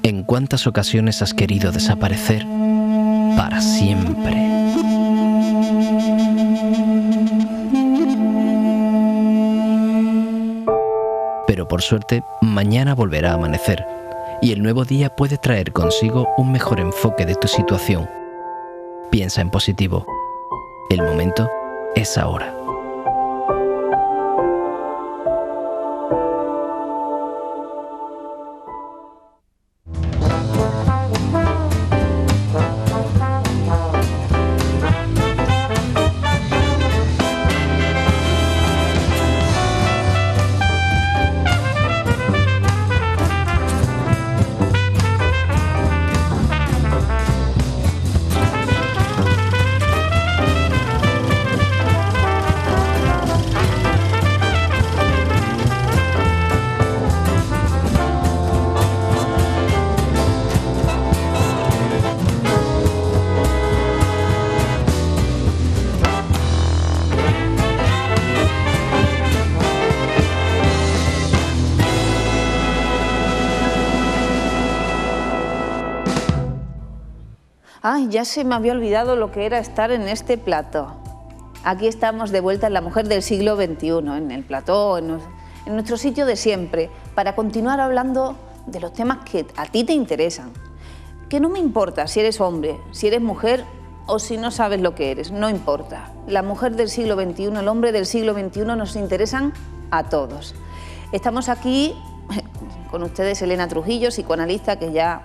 ¿En cuántas ocasiones has querido desaparecer para siempre? Pero por suerte, mañana volverá a amanecer y el nuevo día puede traer consigo un mejor enfoque de tu situación. Piensa en positivo. El momento es ahora. Ay, ya se me había olvidado lo que era estar en este plató. Aquí estamos de vuelta en La Mujer del Siglo XXI, en el plató, en nuestro sitio de siempre, para continuar hablando de los temas que a ti te interesan. Que no me importa si eres hombre, si eres mujer o si no sabes lo que eres, no importa. La mujer del siglo XXI, el hombre del siglo XXI nos interesan a todos. Estamos aquí con ustedes, Elena Trujillo, psicoanalista, que ya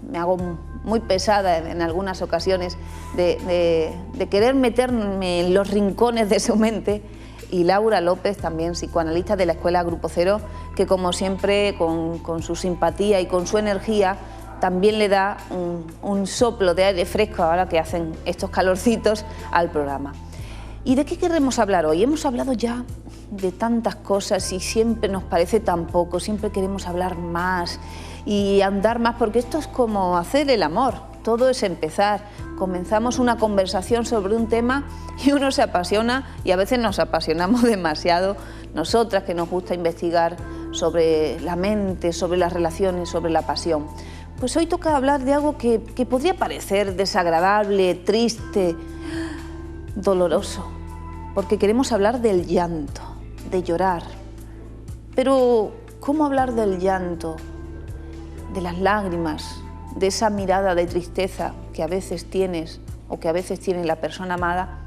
me hago muy pesada en algunas ocasiones de querer meterme en los rincones de su mente, y Laura López, también psicoanalista de la Escuela Grupo Cero, que como siempre con su simpatía y con su energía también le da un soplo de aire fresco ahora que hacen estos calorcitos al programa. ¿Y de qué queremos hablar hoy? Hemos hablado ya de tantas cosas y siempre nos parece tan poco, siempre queremos hablar más y andar más, porque esto es como hacer el amor, todo es empezar. Comenzamos una conversación sobre un tema y uno se apasiona y a veces nos apasionamos demasiado, nosotras que nos gusta investigar sobre la mente, sobre las relaciones, sobre la pasión. Pues hoy toca hablar de algo que podría parecer desagradable, triste, doloroso, porque queremos hablar del llanto, de llorar. Pero, ¿cómo hablar del llanto, de las lágrimas, de esa mirada de tristeza que a veces tienes o que a veces tiene la persona amada,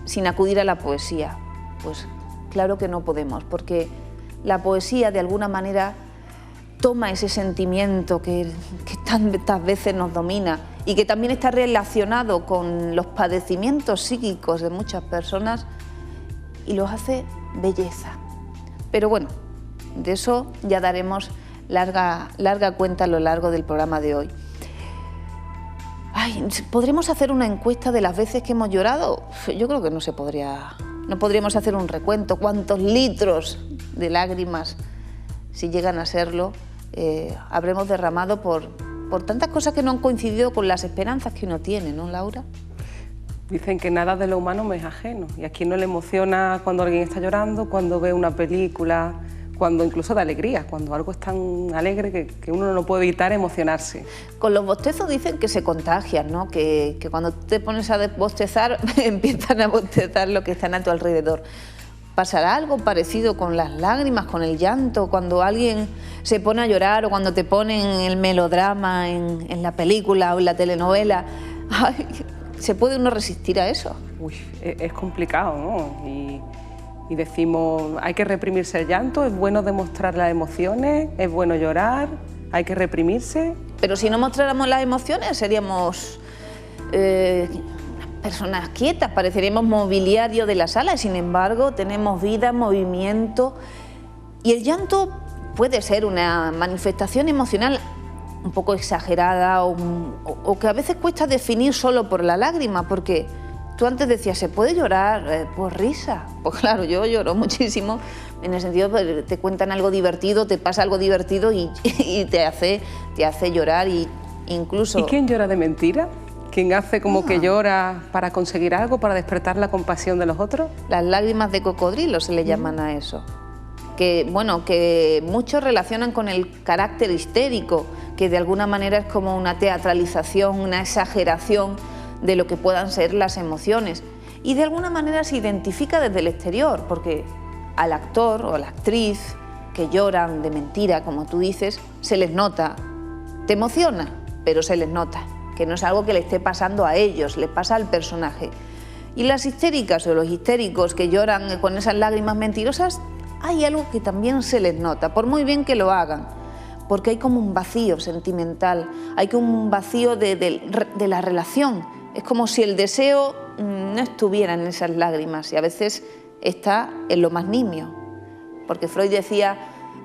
sin acudir a la poesía? Pues claro que no podemos, porque la poesía de alguna manera toma ese sentimiento que tantas veces nos domina y que también está relacionado con los padecimientos psíquicos de muchas personas y los hace belleza. Pero bueno, de eso ya daremos larga cuenta a lo largo del programa de hoy. Ay, ¿podremos hacer una encuesta de las veces que hemos llorado? Yo creo que no podríamos hacer un recuento. ¿Cuántos litros de lágrimas, si llegan a serlo, habremos derramado por tantas cosas que no han coincidido con las esperanzas que uno tiene, ¿no, Laura? Dicen que nada de lo humano me es ajeno, y a quien no le emociona cuando alguien está llorando, cuando ve una película, cuando incluso da alegría, cuando algo es tan alegre que uno no puede evitar emocionarse. Con los bostezos dicen que se contagian, ¿no? Que cuando te pones a bostezar empiezan a bostezar los que están a tu alrededor. ¿Pasará algo parecido con las lágrimas, con el llanto, cuando alguien se pone a llorar o cuando te ponen el melodrama en la película o en la telenovela? Ay, ¿se puede uno resistir a eso? Uy, es complicado, ¿no? Y decimos, hay que reprimirse el llanto, es bueno demostrar las emociones, es bueno llorar, hay que reprimirse. Pero si no mostráramos las emociones seríamos personas quietas, pareceríamos mobiliario de la sala, y sin embargo tenemos vida, movimiento, y el llanto puede ser una manifestación emocional un poco exagerada o que a veces cuesta definir solo por la lágrima, porque tú antes decías, ¿se puede llorar por risa? Pues claro, yo lloro muchísimo, en el sentido de que te cuentan algo divertido, te pasa algo divertido y te hace llorar, y incluso... ¿Y quién llora de mentira? ¿Quién hace como que llora para conseguir algo, para despertar la compasión de los otros? Las lágrimas de cocodrilo se le llaman a eso. Que, bueno, que muchos relacionan con el carácter histérico, que de alguna manera es como una teatralización, una exageración de lo que puedan ser las emociones. Y de alguna manera se identifica desde el exterior, porque al actor o a la actriz que lloran de mentira, como tú dices, se les nota. Te emociona, pero se les nota, que no es algo que le esté pasando a ellos, le pasa al personaje. Y las histéricas o los histéricos que lloran con esas lágrimas mentirosas, hay algo que también se les nota, por muy bien que lo hagan, porque hay como un vacío sentimental, hay como un vacío de la relación. Es como si el deseo no estuviera en esas lágrimas y a veces está en lo más nimio, porque Freud decía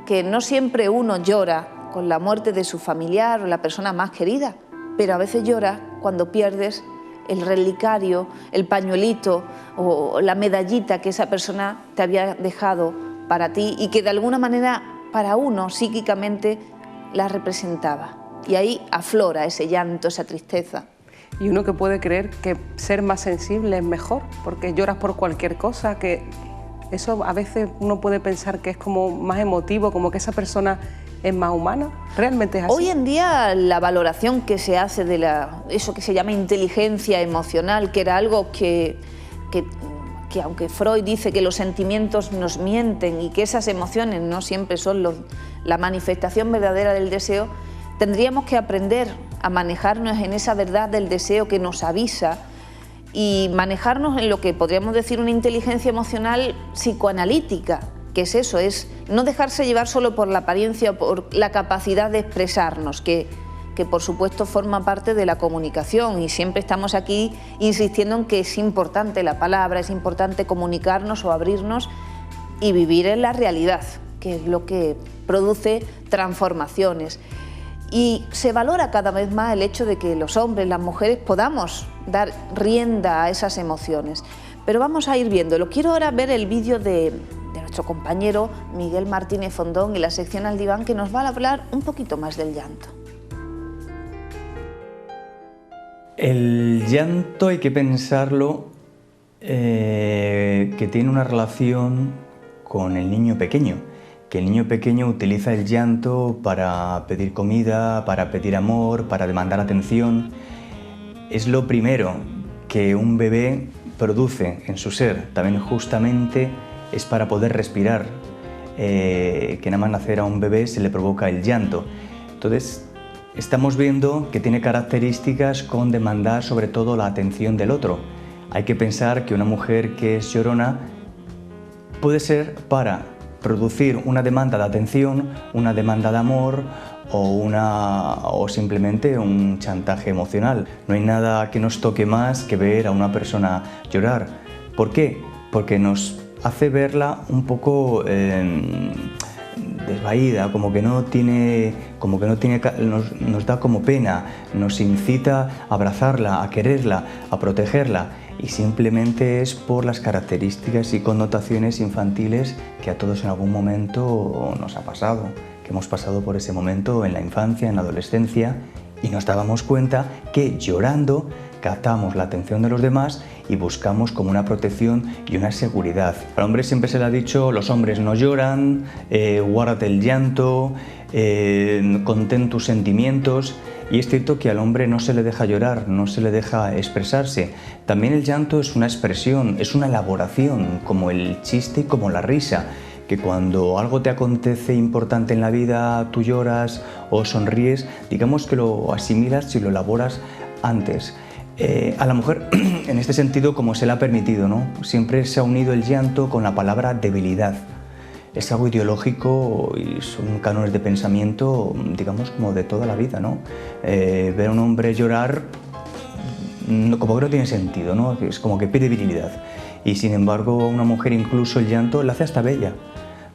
que no siempre uno llora con la muerte de su familiar o la persona más querida, pero a veces llora cuando pierdes el relicario, el pañuelito o la medallita que esa persona te había dejado para ti y que de alguna manera para uno psíquicamente la representaba. Y ahí aflora ese llanto, esa tristeza. Y uno que puede creer que ser más sensible es mejor, porque lloras por cualquier cosa, que eso a veces uno puede pensar que es como más emotivo, como que esa persona es más humana. ¿Realmente es así? Hoy en día la valoración que se hace de eso que se llama inteligencia emocional, que era algo que aunque Freud dice que los sentimientos nos mienten y que esas emociones no siempre son la manifestación verdadera del deseo, tendríamos que aprender a manejarnos en esa verdad del deseo que nos avisa y manejarnos en lo que podríamos decir una inteligencia emocional psicoanalítica, que es eso, es no dejarse llevar solo por la apariencia o por la capacidad de expresarnos, que por supuesto forma parte de la comunicación y siempre estamos aquí insistiendo en que es importante la palabra, es importante comunicarnos o abrirnos y vivir en la realidad, que es lo que produce transformaciones. Y se valora cada vez más el hecho de que los hombres, las mujeres podamos dar rienda a esas emociones. Pero vamos a ir viéndolo. Quiero ahora ver el vídeo de nuestro compañero Miguel Martínez Fondón y la sección Al Diván, que nos va a hablar un poquito más del llanto. El llanto hay que pensarlo que tiene una relación con el niño pequeño, que el niño pequeño utiliza el llanto para pedir comida, para pedir amor, para demandar atención. Es lo primero que un bebé produce en su ser, también justamente es para poder respirar, que nada más nacer a un bebé se le provoca el llanto. Entonces, estamos viendo que tiene características con demandar sobre todo la atención del otro. Hay que pensar que una mujer que es llorona puede ser para producir una demanda de atención, una demanda de amor o simplemente un chantaje emocional. No hay nada que nos toque más que ver a una persona llorar. ¿Por qué? Porque nos hace verla un poco desvaída, como que no tiene, nos da como pena, nos incita a abrazarla, a quererla, a protegerla, y simplemente es por las características y connotaciones infantiles que a todos en algún momento nos ha pasado, que hemos pasado por ese momento en la infancia, en la adolescencia, y nos dábamos cuenta que llorando captamos la atención de los demás y buscamos como una protección y una seguridad. Al hombre siempre se le ha dicho, los hombres no lloran, guárdate el llanto, contén tus sentimientos, y es cierto que al hombre no se le deja llorar, no se le deja expresarse. También el llanto es una expresión, es una elaboración, como el chiste y como la risa, que cuando algo te acontece importante en la vida, tú lloras o sonríes, digamos que lo asimilas y lo elaboras antes. A la mujer, en este sentido, como se le ha permitido, ¿no? Siempre se ha unido el llanto con la palabra debilidad. Es algo ideológico y son cánones de pensamiento, digamos, como de toda la vida, ¿no? Ver a un hombre llorar, como que no tiene sentido, ¿no? Es como que pierde virilidad. Y sin embargo, a una mujer incluso el llanto la hace hasta bella.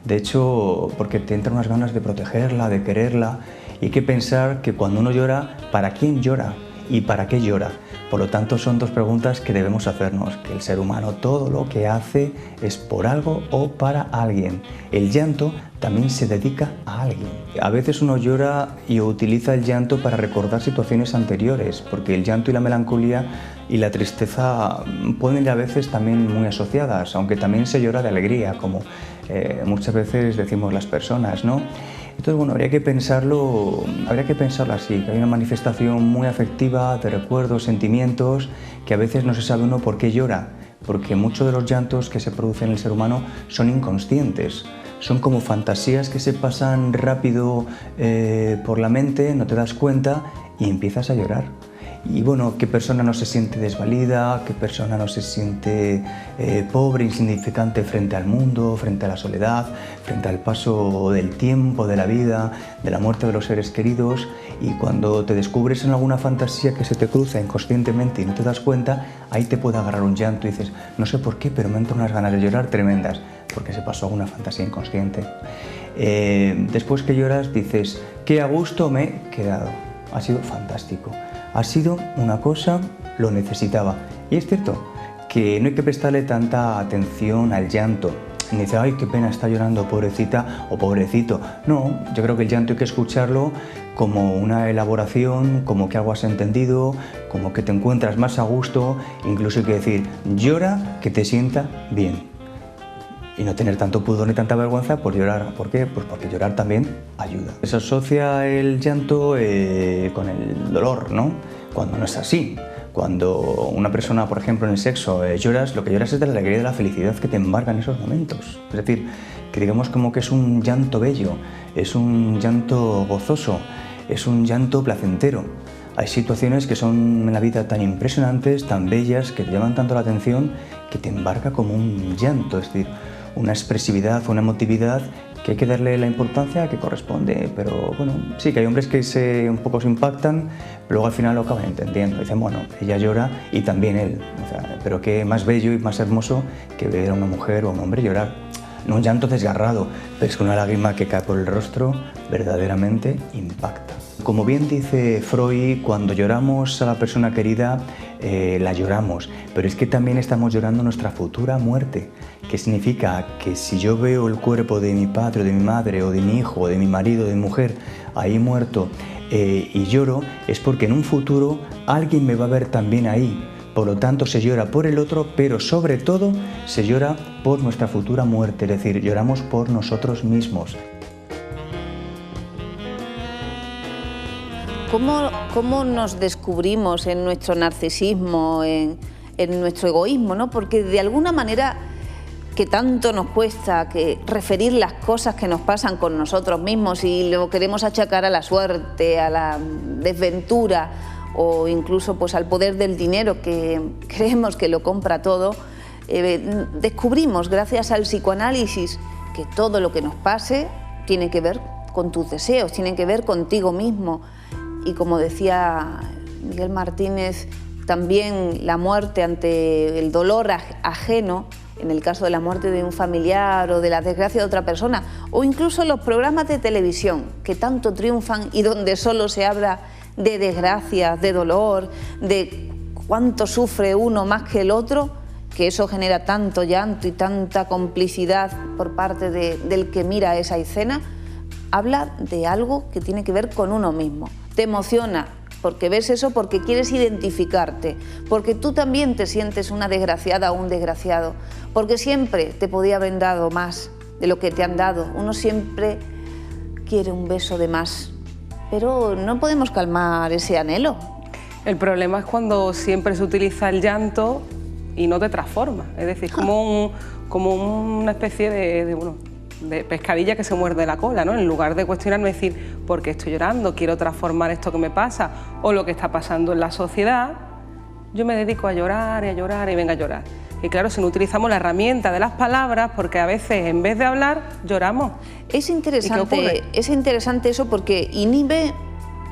De hecho, porque te entran unas ganas de protegerla, de quererla. Y hay que pensar que cuando uno llora, ¿para quién llora? ¿Y para qué llora? Por lo tanto, son dos preguntas que debemos hacernos, que el ser humano todo lo que hace es por algo o para alguien. El llanto también se dedica a alguien. A veces uno llora y utiliza el llanto para recordar situaciones anteriores, porque el llanto y la melancolía y la tristeza pueden ir a veces también muy asociadas, aunque también se llora de alegría, como muchas veces decimos las personas, ¿no? Entonces, bueno, habría que pensarlo así, que hay una manifestación muy afectiva de recuerdos, sentimientos, que a veces no se sabe uno por qué llora, porque muchos de los llantos que se producen en el ser humano son inconscientes. Son como fantasías que se pasan rápido por la mente, no te das cuenta y empiezas a llorar. Y bueno, ¿qué persona no se siente desvalida? ¿Qué persona no se siente pobre, insignificante frente al mundo, frente a la soledad, frente al paso del tiempo, de la vida, de la muerte de los seres queridos? Y cuando te descubres en alguna fantasía que se te cruza inconscientemente y no te das cuenta, ahí te puede agarrar un llanto y dices, no sé por qué, pero me entran unas ganas de llorar tremendas, porque se pasó alguna fantasía inconsciente. Después que lloras dices, qué a gusto me he quedado, ha sido fantástico. Ha sido una cosa, lo necesitaba. Y es cierto que no hay que prestarle tanta atención al llanto. Ni dice, ay, qué pena, está llorando, pobrecita o pobrecito. No, yo creo que el llanto hay que escucharlo como una elaboración, como que algo has entendido, como que te encuentras más a gusto. Incluso hay que decir, llora que te sienta bien. Y no tener tanto pudor ni tanta vergüenza por llorar. ¿Por qué? Pues porque llorar también ayuda. Se asocia el llanto con el dolor, ¿no? Cuando no es así. Cuando una persona, por ejemplo, en el sexo lloras, lo que lloras es de la alegría y de la felicidad que te embarga en esos momentos. Es decir, que digamos como que es un llanto bello, es un llanto gozoso, es un llanto placentero. Hay situaciones que son en la vida tan impresionantes, tan bellas, que te llaman tanto la atención, que te embarga como un llanto. Es decir, una expresividad, una emotividad que hay que darle la importancia que corresponde, pero bueno, sí que hay hombres que un poco se impactan, pero luego al final lo acaban entendiendo, dicen, bueno, ella llora y también él, o sea, pero qué más bello y más hermoso que ver a una mujer o a un hombre llorar. No un llanto desgarrado, pero es que una lágrima que cae por el rostro verdaderamente impacta. Como bien dice Freud, cuando lloramos a la persona querida, la lloramos, pero es que también estamos llorando nuestra futura muerte, que significa que si yo veo el cuerpo de mi padre, o de mi madre, o de mi hijo, o de mi marido, o de mi mujer, ahí muerto, y lloro, es porque en un futuro alguien me va a ver también ahí. Por lo tanto, se llora por el otro, pero sobre todo se llora por nuestra futura muerte, es decir, lloramos por nosotros mismos. ¿Cómo nos descubrimos en nuestro narcisismo, en nuestro egoísmo, ¿no? Porque de alguna manera que tanto nos cuesta referir las cosas que nos pasan con nosotros mismos y lo queremos achacar a la suerte, a la desventura o incluso pues, al poder del dinero que creemos que lo compra todo, descubrimos gracias al psicoanálisis que todo lo que nos pase tiene que ver con tus deseos, tiene que ver contigo mismo. Y como decía Miguel Martínez, también la muerte ante el dolor ajeno, en el caso de la muerte de un familiar o de la desgracia de otra persona, o incluso los programas de televisión que tanto triunfan y donde solo se habla de desgracias, de dolor, de cuánto sufre uno más que el otro, que eso genera tanto llanto y tanta complicidad por parte del que mira esa escena, habla de algo que tiene que ver con uno mismo. Te emociona porque ves eso, porque quieres identificarte, porque tú también te sientes una desgraciada o un desgraciado, porque siempre te podía haber dado más de lo que te han dado. Uno siempre quiere un beso de más, pero no podemos calmar ese anhelo. El problema es cuando siempre se utiliza el llanto y no te transforma, es decir, como una especie de pescadilla que se muerde la cola, ¿no? En lugar de cuestionarme, decir, ¿por qué estoy llorando? Quiero transformar esto que me pasa o lo que está pasando en la sociedad. Yo me dedico a llorar y venga a llorar. Y claro, si no utilizamos la herramienta de las palabras, porque a veces en vez de hablar, lloramos. Es interesante eso porque inhibe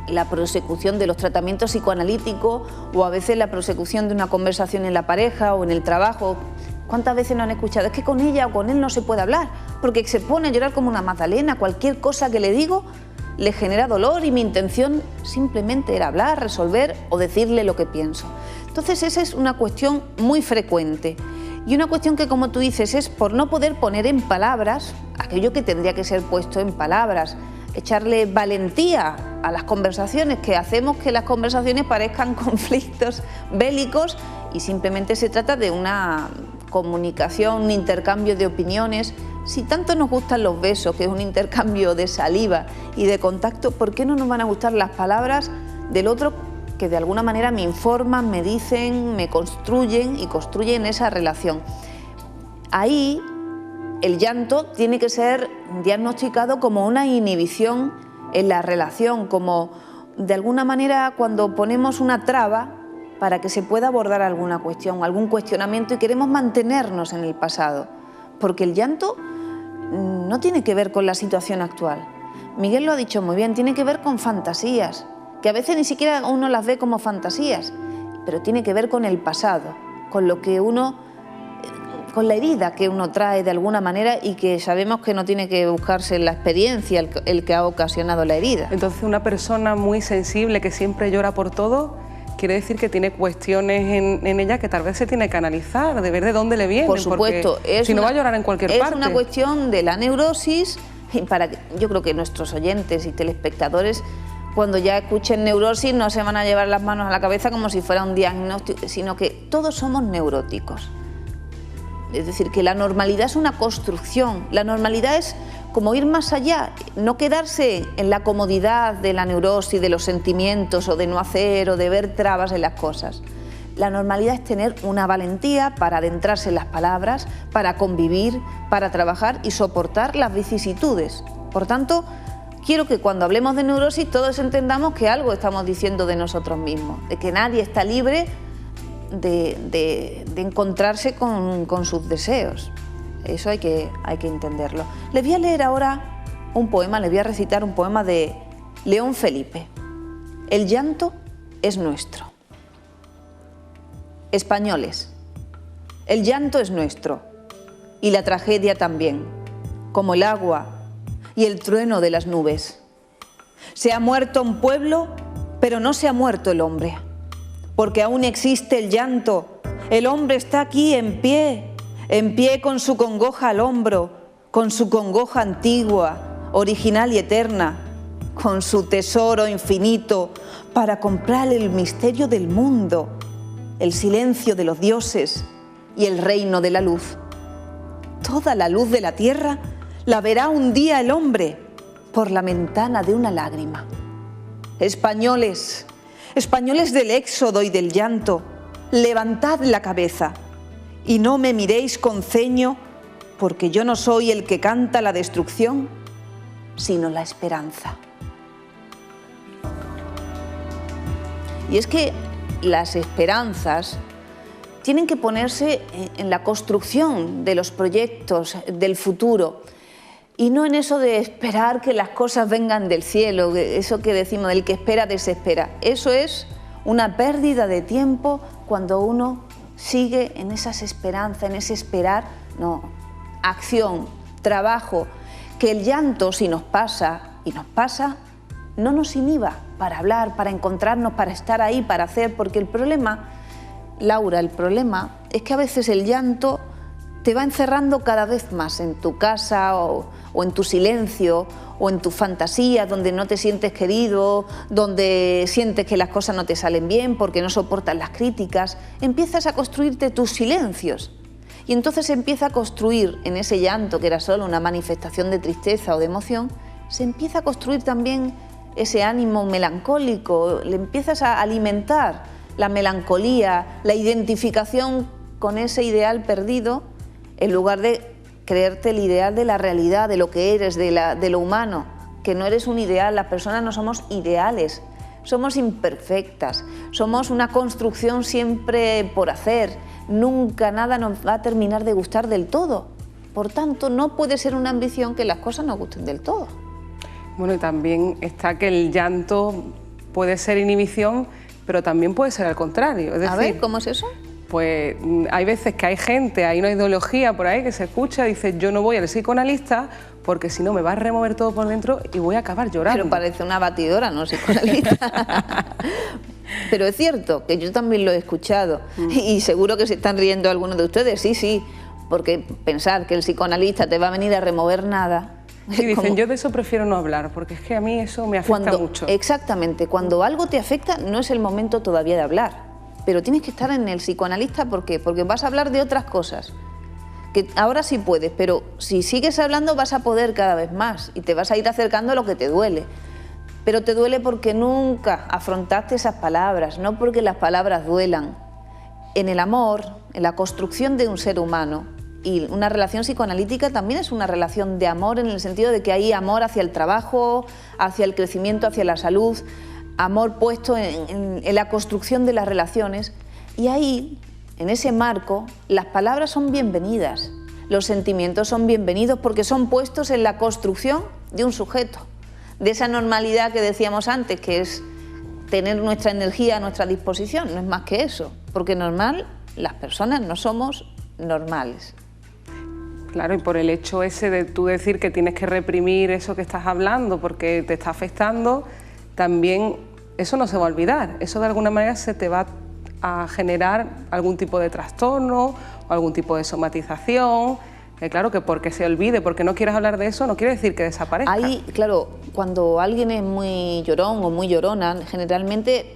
la prosecución de los tratamientos psicoanalíticos o a veces la prosecución de una conversación en la pareja o en el trabajo. ¿Cuántas veces no han escuchado? Es que con ella o con él no se puede hablar, porque se pone a llorar como una magdalena. Cualquier cosa que le digo le genera dolor y mi intención simplemente era hablar, resolver o decirle lo que pienso. Entonces esa es una cuestión muy frecuente y una cuestión que, como tú dices, es por no poder poner en palabras aquello que tendría que ser puesto en palabras, echarle valentía a las conversaciones, que hacemos que las conversaciones parezcan conflictos bélicos y simplemente se trata de una comunicación, un intercambio de opiniones Si tanto nos gustan los besos, que es un intercambio de saliva y de contacto, ¿por qué no nos van a gustar las palabras del otro que de alguna manera me informan, me dicen, me construyen y construyen esa relación? Ahí el llanto tiene que ser diagnosticado como una inhibición en la relación, como de alguna manera cuando ponemos una traba para que se pueda abordar alguna cuestión, algún cuestionamiento y queremos mantenernos en el pasado, porque el llanto no tiene que ver con la situación actual. Miguel lo ha dicho muy bien, tiene que ver con fantasías, que a veces ni siquiera uno las ve como fantasías, pero tiene que ver con el pasado, con lo que uno, con la herida que uno trae de alguna manera y que sabemos que no tiene que buscarse en la experiencia el que ha ocasionado la herida. Entonces, una persona muy sensible que siempre llora por todo, quiere decir que tiene cuestiones en ella que tal vez se tiene que analizar, de ver de dónde le vienen. Por supuesto, si no va a llorar en cualquier parte. Es una cuestión de la neurosis, y yo creo que nuestros oyentes y telespectadores, cuando ya escuchen neurosis, no se van a llevar las manos a la cabeza como si fuera un diagnóstico, sino que todos somos neuróticos. Es decir, que la normalidad es una construcción, la normalidad es como ir más allá, no quedarse en la comodidad de la neurosis, de los sentimientos o de no hacer o de ver trabas en las cosas. La normalidad es tener una valentía para adentrarse en las palabras, para convivir, para trabajar y soportar las vicisitudes. Por tanto, quiero que cuando hablemos de neurosis todos entendamos que algo estamos diciendo de nosotros mismos, de que nadie está libre de encontrarse con sus deseos. Eso hay que entenderlo. Les voy a leer ahora un poema, les voy a recitar un poema de León Felipe. El llanto es nuestro. Españoles, el llanto es nuestro y la tragedia también, como el agua y el trueno de las nubes. Se ha muerto un pueblo, pero no se ha muerto el hombre, porque aún existe el llanto. El hombre está aquí en pie con su congoja al hombro, con su congoja antigua, original y eterna, con su tesoro infinito para comprar el misterio del mundo, el silencio de los dioses y el reino de la luz. Toda la luz de la tierra la verá un día el hombre por la ventana de una lágrima. Españoles, españoles del éxodo y del llanto, levantad la cabeza y no me miréis con ceño, porque yo no soy el que canta la destrucción, sino la esperanza. Y es que las esperanzas tienen que ponerse en la construcción de los proyectos del futuro y no en eso de esperar que las cosas vengan del cielo, eso que decimos del que espera desespera. Eso es una pérdida de tiempo cuando uno sigue en esas esperanzas, en ese esperar. No, acción, trabajo, que el llanto, si nos pasa y nos pasa, no nos inhiba para hablar, para encontrarnos, para estar ahí, para hacer, porque el problema, Laura, el problema es que a veces el llanto te va encerrando cada vez más en tu casa o en tu silencio o en tu fantasía, donde no te sientes querido, donde sientes que las cosas no te salen bien porque no soportas las críticas. Empiezas a construirte tus silencios y entonces se empieza a construir en ese llanto, que era solo una manifestación de tristeza o de emoción, se empieza a construir también ese ánimo melancólico, le empiezas a alimentar la melancolía, la identificación con ese ideal perdido, en lugar de creerte el ideal de la realidad, de lo que eres, de lo humano, que no eres un ideal. Las personas no somos ideales, somos imperfectas, somos una construcción siempre por hacer, nunca nada nos va a terminar de gustar del todo. Por tanto, no puede ser una ambición que las cosas nos gusten del todo. Bueno, y también está que el llanto puede ser inhibición, pero también puede ser al contrario. Es decir, a ver, ¿cómo es eso? Pues hay veces que hay gente, hay una ideología por ahí que se escucha, dice yo no voy al psicoanalista porque si no me va a remover todo por dentro y voy a acabar llorando. Pero parece una batidora, no psicoanalista. Pero es cierto que yo también lo he escuchado y seguro que se están riendo algunos de ustedes, sí, porque pensar que el psicoanalista te va a venir a remover nada. Y dicen, yo de eso prefiero no hablar, porque es que a mí eso me afecta mucho. Exactamente, cuando algo te afecta no es el momento todavía de hablar, pero tienes que estar en el psicoanalista, ¿por qué? Porque vas a hablar de otras cosas que ahora sí puedes, pero si sigues hablando vas a poder cada vez más y te vas a ir acercando a lo que te duele. Pero te duele porque nunca afrontaste esas palabras, no porque las palabras duelan. En el amor, en la construcción de un ser humano, y una relación psicoanalítica también es una relación de amor en el sentido de que hay amor hacia el trabajo, hacia el crecimiento, hacia la salud, amor puesto en la construcción de las relaciones. Y ahí, en ese marco, las palabras son bienvenidas, los sentimientos son bienvenidos porque son puestos en la construcción de un sujeto, de esa normalidad que decíamos antes, que es tener nuestra energía a nuestra disposición, no es más que eso, porque normal, las personas no somos normales. Claro, y por el hecho ese de tú decir que tienes que reprimir eso que estás hablando porque te está afectando, también eso no se va a olvidar, eso de alguna manera se te va a generar algún tipo de trastorno o algún tipo de somatización. Claro que porque se olvide, porque no quieras hablar de eso, no quiere decir que desaparezca. Ahí, claro, cuando alguien es muy llorón o muy llorona, generalmente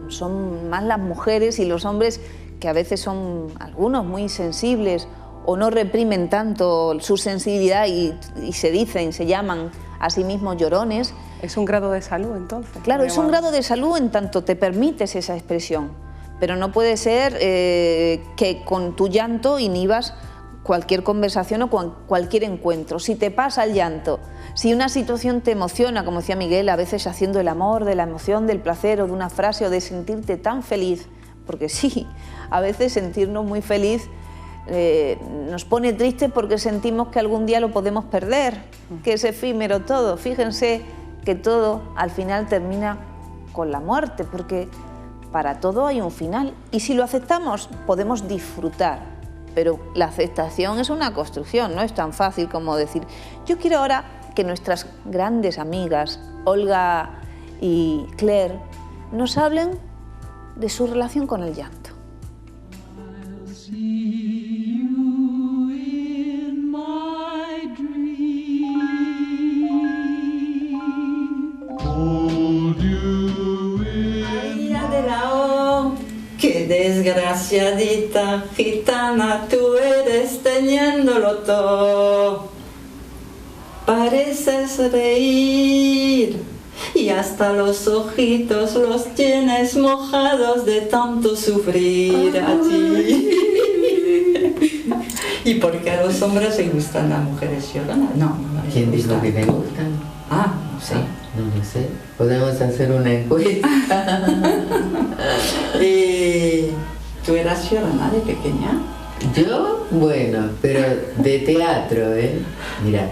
son más las mujeres y los hombres que a veces son algunos muy sensibles o no reprimen tanto su sensibilidad y se llaman a sí mismos llorones. Es un grado de salud, entonces. Claro, es un grado de salud en tanto te permites esa expresión, pero no puede ser que con tu llanto inhibas cualquier conversación o cualquier encuentro. Si te pasa el llanto, si una situación te emociona, como decía Miguel, a veces haciendo el amor, de la emoción, del placer o de una frase o de sentirte tan feliz, porque sí, a veces sentirnos muy feliz nos pone triste porque sentimos que algún día lo podemos perder, que es efímero todo. Fíjense que todo al final termina con la muerte, porque para todo hay un final y si lo aceptamos podemos disfrutar, pero la aceptación es una construcción, no es tan fácil como decir. Yo quiero ahora que nuestras grandes amigas, Olga y Claire, nos hablen de su relación con el llanto. Qué desgraciadita gitana tú eres teniéndolo todo. Pareces reír y hasta los ojitos los tienes mojados de tanto sufrir a ti. ¿Y por qué a los hombres les gustan las mujeres lloronas? No, no les ¿Quién dijo gustan. que le gustan? Ah, no sé. No lo sé. Podemos hacer una encuesta. ¿Tú eras llorona de pequeña? Yo, bueno, pero de teatro, ¿eh? Mira,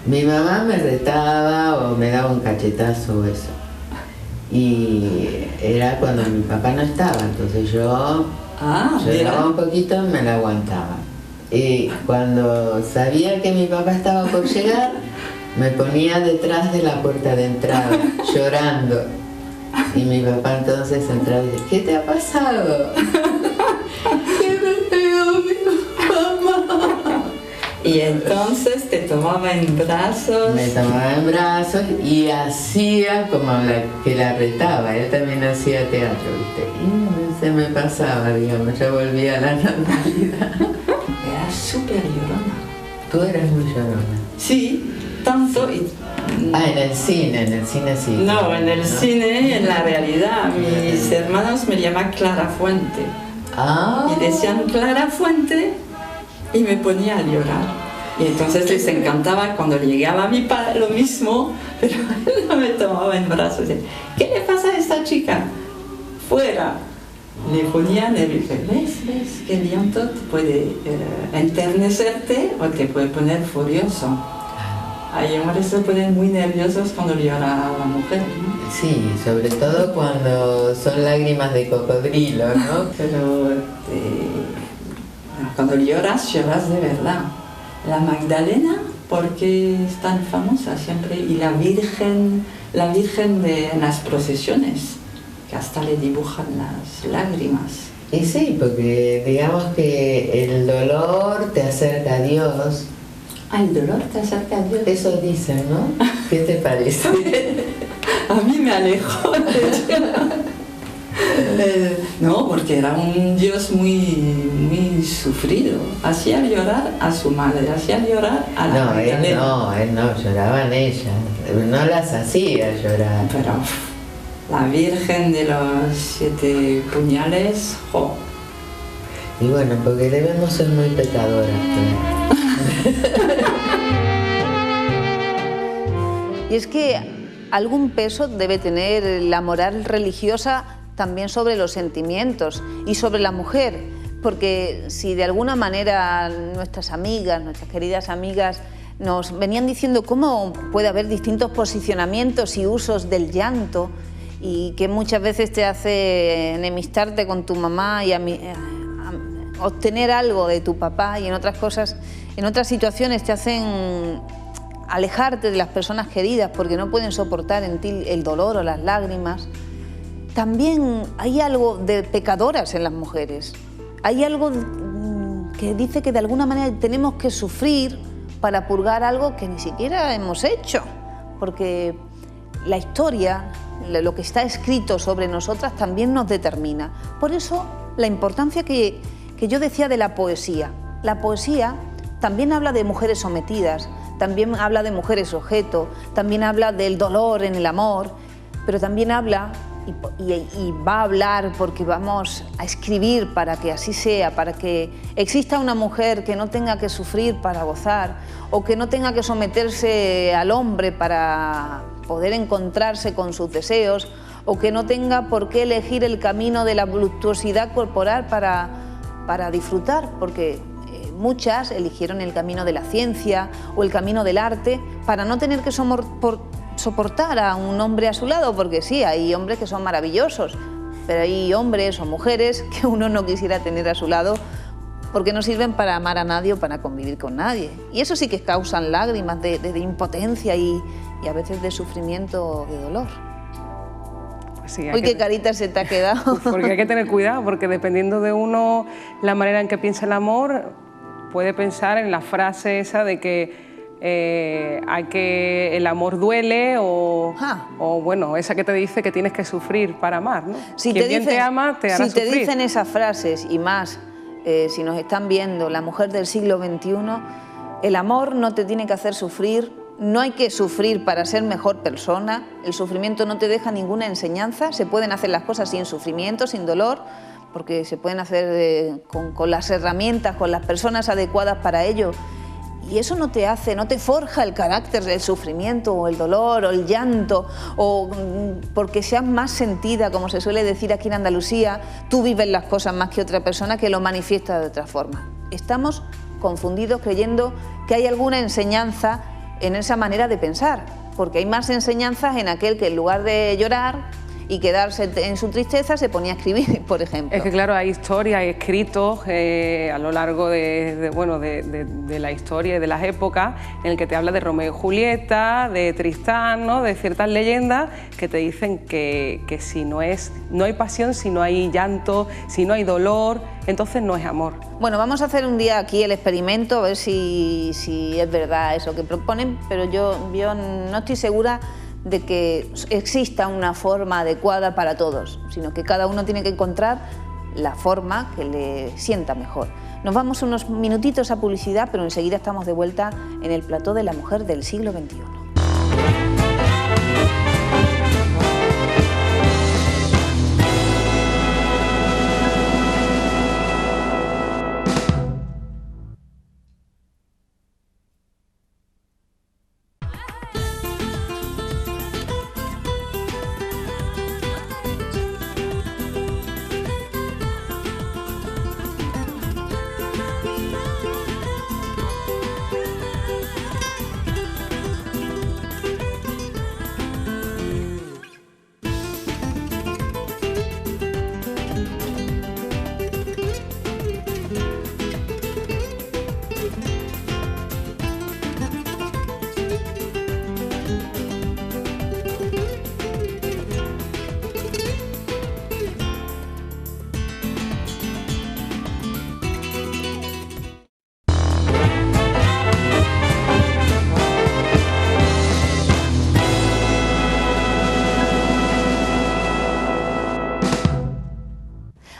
mi mamá me retaba o me daba un cachetazo o eso. Y era cuando mi papá no estaba, entonces yo lloraba un poquito y me la aguantaba. Y cuando sabía que mi papá estaba por llegar, me ponía detrás de la puerta de entrada, llorando. Y mi papá entonces entraba y decía, ¿qué te ha pasado? ¿Qué me pegó mi mamá? Y entonces te tomaba en brazos. Me tomaba en brazos y hacía como que la retaba. Él también hacía teatro, ¿viste? Y se me pasaba, digamos, yo volvía a la normalidad. Era súper llorona. Tú eras muy llorona. Sí, tanto. En el cine sí. No, en el cine, en la realidad, mis hermanos me llaman Clara Fuente. Y decían Clara Fuente y me ponía a llorar. Y entonces les encantaba cuando llegaba mi padre lo mismo, pero él no me tomaba en brazos. ¿Qué le pasa a esta chica? Fuera. Le ponían el ¿ves que el llanto te puede enternecerte o te puede poner furioso? Hay hombres que se ponen muy nerviosos cuando llora la mujer, ¿no? Sí, sobre todo cuando son lágrimas de cocodrilo, ¿no? Pero cuando lloras de verdad. La Magdalena, porque es tan famosa siempre, y la Virgen de las procesiones, que hasta le dibujan las lágrimas. Y sí, porque digamos que el dolor te acerca a Dios. El dolor te acerca a Dios. Eso dicen, ¿no? ¿Qué te parece? A mí me alejó de Dios. No, porque era un dios muy sufrido. Hacía llorar a su madre, hacía llorar a la Magdalena. Él no, lloraban ellas. No las hacía llorar. Pero la Virgen de los 7 puñales, ¡jo! Y bueno, porque debemos ser muy pecadoras. Y es que algún peso debe tener la moral religiosa también sobre los sentimientos y sobre la mujer, porque si de alguna manera nuestras amigas, nuestras queridas amigas, nos venían diciendo cómo puede haber distintos posicionamientos y usos del llanto y que muchas veces te hace enemistarte con tu mamá y obtener algo de tu papá, y en otras cosas, en otras situaciones te hacen alejarte de las personas queridas porque no pueden soportar en ti el dolor o las lágrimas. También hay algo de pecadoras en las mujeres. Hay algo que dice que de alguna manera tenemos que sufrir para purgar algo que ni siquiera hemos hecho, porque la historia, lo que está escrito sobre nosotras también nos determina. Por eso la importancia que yo decía de la poesía. La poesía también habla de mujeres sometidas, también habla de mujeres objeto, también habla del dolor en el amor, pero también habla y va a hablar, porque vamos a escribir para que así sea, para que exista una mujer que no tenga que sufrir para gozar, o que no tenga que someterse al hombre para poder encontrarse con sus deseos, o que no tenga por qué elegir el camino de la voluptuosidad corporal para disfrutar, porque muchas eligieron el camino de la ciencia o el camino del arte para no tener que soportar a un hombre a su lado, porque sí, hay hombres que son maravillosos, pero hay hombres o mujeres que uno no quisiera tener a su lado porque no sirven para amar a nadie o para convivir con nadie. Y eso sí que causan lágrimas de impotencia y a veces de sufrimiento o de dolor. Sí, uy, qué carita se te ha quedado. Porque hay que tener cuidado, porque dependiendo de uno, la manera en que piensa el amor, puede pensar en la frase esa de que el amor duele o bueno, esa que te dice que tienes que sufrir para amar, ¿no? Si Quien bien te ama, te hará sufrir. Si te dicen esas frases y más, si nos están viendo, la mujer del siglo XXI, el amor no te tiene que hacer sufrir, no hay que sufrir para ser mejor persona, el sufrimiento no te deja ninguna enseñanza, se pueden hacer las cosas sin sufrimiento, sin dolor, porque se pueden hacer con las herramientas, con las personas adecuadas para ello. Y eso no te forja el carácter del sufrimiento o el dolor o el llanto, o porque seas más sentida, como se suele decir aquí en Andalucía, tú vives las cosas más que otra persona que lo manifiesta de otra forma. Estamos confundidos creyendo que hay alguna enseñanza en esa manera de pensar, porque hay más enseñanzas en aquel que en lugar de llorar y quedarse en su tristeza se ponía a escribir, por ejemplo. Es que claro, hay historias, hay escritos a lo largo de la historia y de las épocas en el que te habla de Romeo y Julieta, de Tristán, ¿no? De ciertas leyendas que te dicen que si no hay pasión, si no hay llanto, si no hay dolor, entonces no es amor. Bueno, vamos a hacer un día aquí el experimento, a ver si es verdad eso que proponen, pero yo no estoy segura de que exista una forma adecuada para todos, sino que cada uno tiene que encontrar la forma que le sienta mejor. Nos vamos unos minutitos a publicidad, pero enseguida estamos de vuelta en el plató de la mujer del siglo XXI.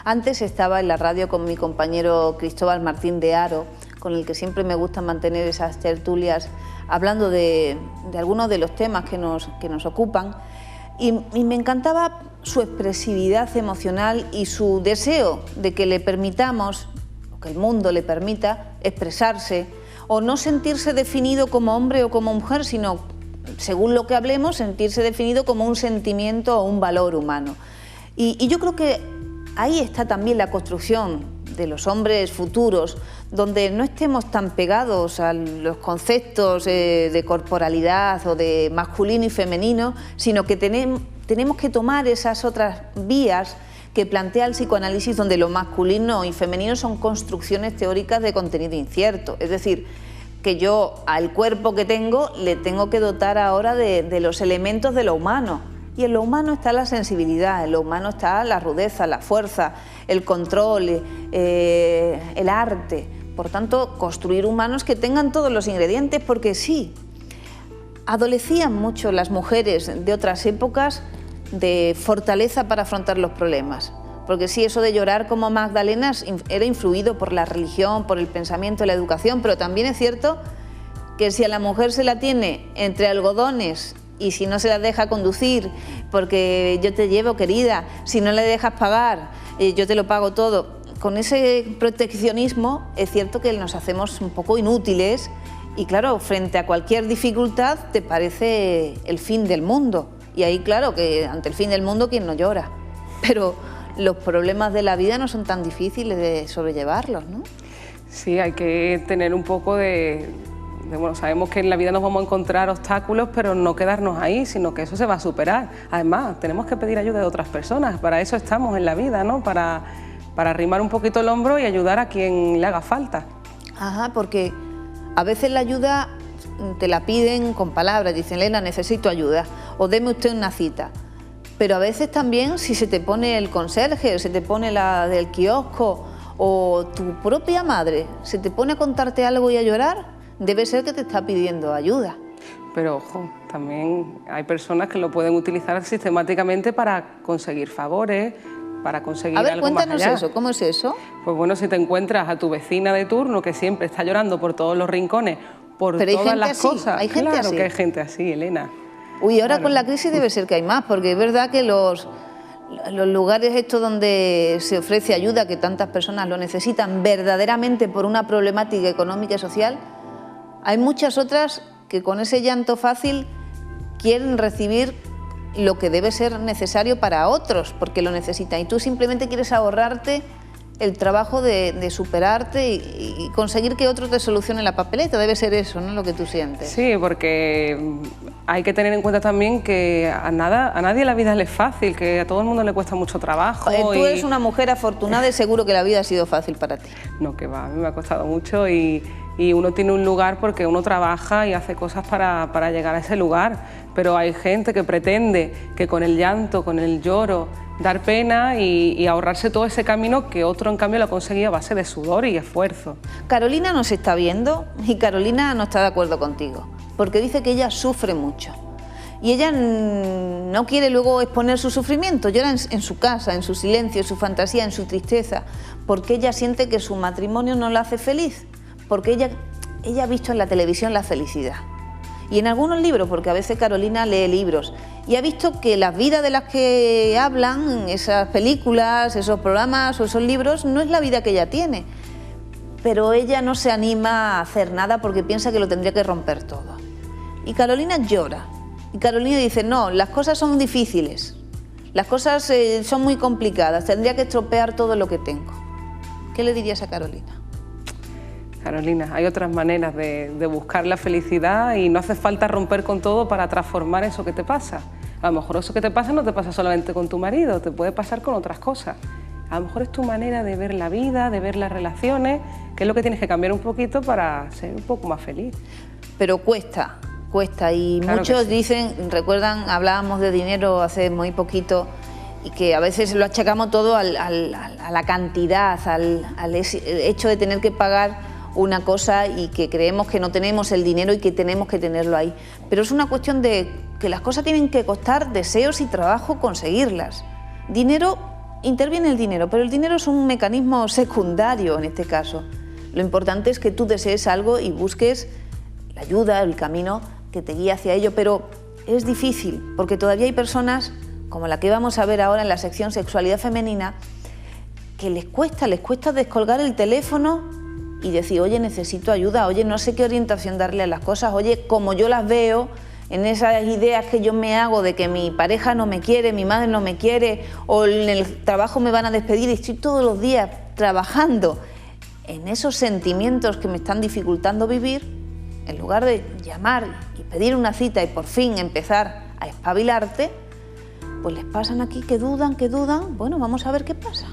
Antes estaba en la radio con mi compañero Cristóbal Martín de Haro, con el que siempre me gusta mantener esas tertulias, hablando de algunos de los temas que nos ocupan, y me encantaba su expresividad emocional y su deseo de que le permitamos, o que el mundo le permita, expresarse, o no sentirse definido como hombre o como mujer, sino, según lo que hablemos, sentirse definido como un sentimiento o un valor humano. Y yo creo que ahí está también la construcción de los hombres futuros, donde no estemos tan pegados a los conceptos de corporalidad o de masculino y femenino, sino que tenemos que tomar esas otras vías que plantea el psicoanálisis, donde lo masculino y femenino son construcciones teóricas de contenido incierto. Es decir, que yo al cuerpo que tengo le tengo que dotar ahora de los elementos de lo humano. Y en lo humano está la sensibilidad, en lo humano está la rudeza, la fuerza, el control, el arte. Por tanto, construir humanos que tengan todos los ingredientes, porque sí, adolecían mucho las mujeres de otras épocas de fortaleza para afrontar los problemas. Porque sí, eso de llorar como Magdalenas era influido por la religión, por el pensamiento, la educación, pero también es cierto que si a la mujer se la tiene entre algodones y si no se la deja conducir, porque yo te llevo, querida, si no le dejas pagar, yo te lo pago todo, con ese proteccionismo es cierto que nos hacemos un poco inútiles y claro, frente a cualquier dificultad te parece el fin del mundo. Y ahí claro que ante el fin del mundo ¿quién no llora? Pero los problemas de la vida no son tan difíciles de sobrellevarlos, ¿no? Sí, hay que tener un poco bueno, sabemos que en la vida nos vamos a encontrar obstáculos, pero no quedarnos ahí, sino que eso se va a superar. Además, tenemos que pedir ayuda de otras personas, para eso estamos en la vida, ¿no? Para arrimar un poquito el hombro y ayudar a quien le haga falta. Ajá, porque a veces la ayuda te la piden con palabras, dicen, Elena, necesito ayuda, o deme usted una cita. Pero a veces también si se te pone el conserje, se te pone la del kiosco, o tu propia madre se te pone a contarte algo y a llorar, debe ser que te está pidiendo ayuda. Pero ojo, también hay personas que lo pueden utilizar sistemáticamente para conseguir favores, para conseguir algo más allá. A ver, cuéntanos eso, ¿cómo es eso? Pues bueno, si te encuentras a tu vecina de turno que siempre está llorando por todos los rincones, por todas las cosas. ¿Hay gente claro así? Que hay gente así, Elena. Uy, ahora claro. Con la crisis debe ser que hay más, porque es verdad que los lugares estos donde se ofrece ayuda, que tantas personas lo necesitan verdaderamente por una problemática económica y social, hay muchas otras que con ese llanto fácil quieren recibir lo que debe ser necesario para otros, porque lo necesitan. Y tú simplemente quieres ahorrarte el trabajo de superarte y conseguir que otros te solucionen la papeleta. Debe ser eso, ¿no?, lo que tú sientes. Sí, porque hay que tener en cuenta también que a nadie la vida le es fácil, que a todo el mundo le cuesta mucho trabajo. Tú eres una mujer afortunada y seguro que la vida ha sido fácil para ti. No, que va, a mí me ha costado mucho y uno tiene un lugar porque uno trabaja y hace cosas para llegar a ese lugar, pero hay gente que pretende que con el llanto, con el lloro, dar pena y ahorrarse todo ese camino que otro en cambio lo ha conseguido a base de sudor y esfuerzo. Carolina nos está viendo y Carolina no está de acuerdo contigo, porque dice que ella sufre mucho y ella no quiere luego exponer su sufrimiento, llora en su casa, en su silencio, en su fantasía, en su tristeza, porque ella siente que su matrimonio no la hace feliz, porque ella ha visto en la televisión la felicidad. Y en algunos libros, porque a veces Carolina lee libros, y ha visto que las vidas de las que hablan, esas películas, esos programas o esos libros, no es la vida que ella tiene. Pero ella no se anima a hacer nada porque piensa que lo tendría que romper todo. Y Carolina llora. Y Carolina dice, no, las cosas son difíciles, las cosas son muy complicadas, tendría que estropear todo lo que tengo. ¿Qué le dirías a Carolina? Carolina, hay otras maneras de buscar la felicidad y no hace falta romper con todo para transformar eso que te pasa. A lo mejor eso que te pasa no te pasa solamente con tu marido, te puede pasar con otras cosas. A lo mejor es tu manera de ver la vida, de ver las relaciones, que es lo que tienes que cambiar un poquito para ser un poco más feliz. Pero cuesta y claro, muchos dicen, recuerdan, hablábamos de dinero hace muy poquito, y que a veces lo achacamos todo a la cantidad, al hecho de tener que pagar una cosa y que creemos que no tenemos el dinero y que tenemos que tenerlo ahí. Pero es una cuestión de que las cosas tienen que costar deseos y trabajo conseguirlas. Dinero interviene el dinero, pero el dinero es un mecanismo secundario en este caso. Lo importante es que tú desees algo y busques la ayuda, el camino que te guíe hacia ello, pero es difícil porque todavía hay personas, como la que vamos a ver ahora en la sección Sexualidad Femenina, que les cuesta descolgar el teléfono y decir, oye, necesito ayuda, oye, no sé qué orientación darle a las cosas, oye, como yo las veo, en esas ideas que yo me hago de que mi pareja no me quiere, mi madre no me quiere, o en el trabajo me van a despedir y estoy todos los días trabajando en esos sentimientos que me están dificultando vivir, en lugar de llamar y pedir una cita y por fin empezar a espabilarte, pues les pasan aquí que dudan, bueno, vamos a ver qué pasa.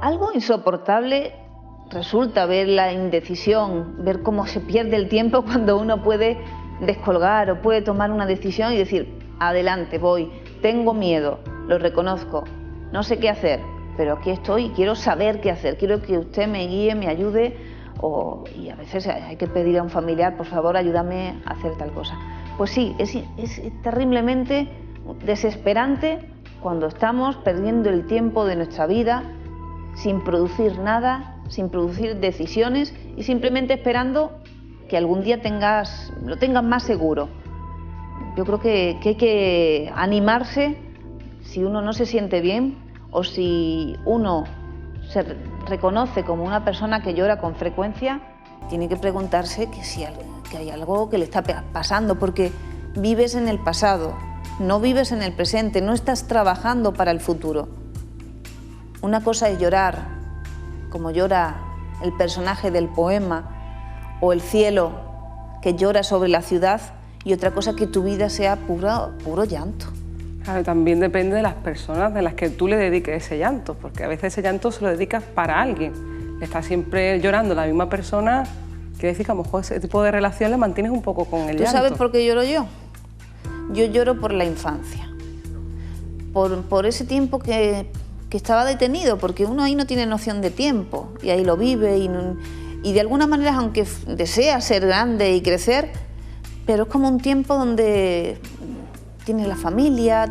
Algo insoportable resulta ver la indecisión, ver cómo se pierde el tiempo cuando uno puede descolgar o puede tomar una decisión y decir, adelante, voy, tengo miedo, lo reconozco, no sé qué hacer, pero aquí estoy y quiero saber qué hacer, quiero que usted me guíe, me ayude, y a veces hay que pedir a un familiar, por favor, ayúdame a hacer tal cosa. Pues sí, es terriblemente desesperante cuando estamos perdiendo el tiempo de nuestra vida sin producir nada, sin producir decisiones y simplemente esperando que algún día lo tengas más seguro. Yo creo que hay que animarse si uno no se siente bien o si uno se reconoce como una persona que llora con frecuencia, tiene que preguntarse que hay algo que le está pasando, porque vives en el pasado, no vives en el presente, no estás trabajando para el futuro. Una cosa es llorar, como llora el personaje del poema, o el cielo que llora sobre la ciudad, y otra cosa que tu vida sea puro llanto. Claro, también depende de las personas de las que tú le dediques ese llanto, porque a veces ese llanto se lo dedicas para alguien Está siempre llorando la misma persona, quiere decir que a lo mejor ese tipo de relación le mantienes un poco con el llanto. ¿Tú sabes por qué lloro yo? Yo lloro por la infancia, por ese tiempo que estaba detenido, porque uno ahí no tiene noción de tiempo y ahí lo vive y de alguna manera, aunque desea ser grande y crecer, pero es como un tiempo donde tienes la familia,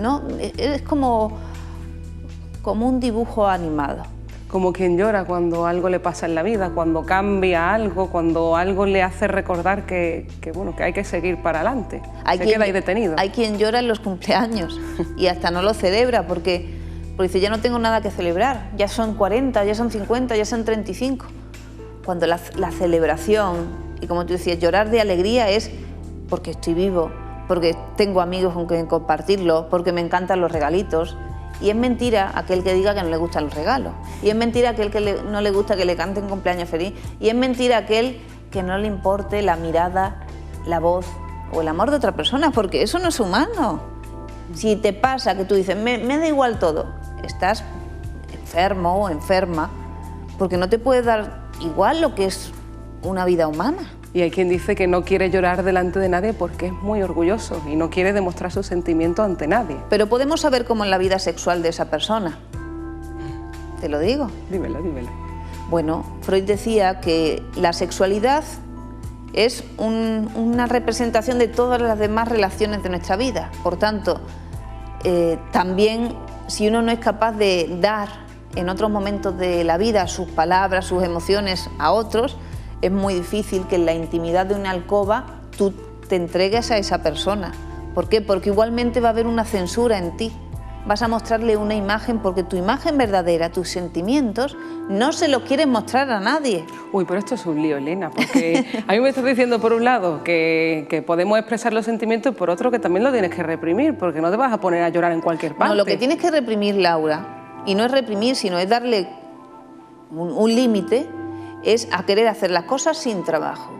¿no? Es como un dibujo animado. Como quien llora cuando algo le pasa en la vida, cuando cambia algo, cuando algo le hace recordar que hay que seguir para adelante. Se queda ahí detenido. Hay quien llora en los cumpleaños y hasta no lo celebra porque dice, ya no tengo nada que celebrar, ya son 40, ya son 50, ya son 35. Cuando la celebración, y como tú decías, llorar de alegría es porque estoy vivo, porque tengo amigos con quien compartirlo, porque me encantan los regalitos. Y es mentira aquel que diga que no le gustan los regalos. Y es mentira aquel que no le gusta que le canten cumpleaños feliz. Y es mentira aquel que no le importe la mirada, la voz o el amor de otra persona, porque eso no es humano. Si te pasa que tú dices, me da igual todo, estás enfermo o enferma, porque no te puede dar igual lo que es una vida humana. Y hay quien dice que no quiere llorar delante de nadie porque es muy orgulloso y no quiere demostrar sus sentimientos ante nadie. Pero podemos saber cómo es la vida sexual de esa persona. Te lo digo. Dímelo, dímelo. Bueno, Freud decía que la sexualidad es una representación de todas las demás relaciones de nuestra vida. Por tanto, también si uno no es capaz de dar en otros momentos de la vida sus palabras, sus emociones a otros, es muy difícil que en la intimidad de una alcoba tú te entregues a esa persona. ¿Por qué? Porque igualmente va a haber una censura en ti. Vas a mostrarle una imagen porque tu imagen verdadera, tus sentimientos, no se los quieres mostrar a nadie. Uy, pero esto es un lío, Elena, porque a mí me estás diciendo por un lado que podemos expresar los sentimientos y por otro que también lo tienes que reprimir, porque no te vas a poner a llorar en cualquier parte. No, lo que tienes que reprimir, Laura, y no es reprimir, sino es darle un límite, es a querer hacer las cosas sin trabajo,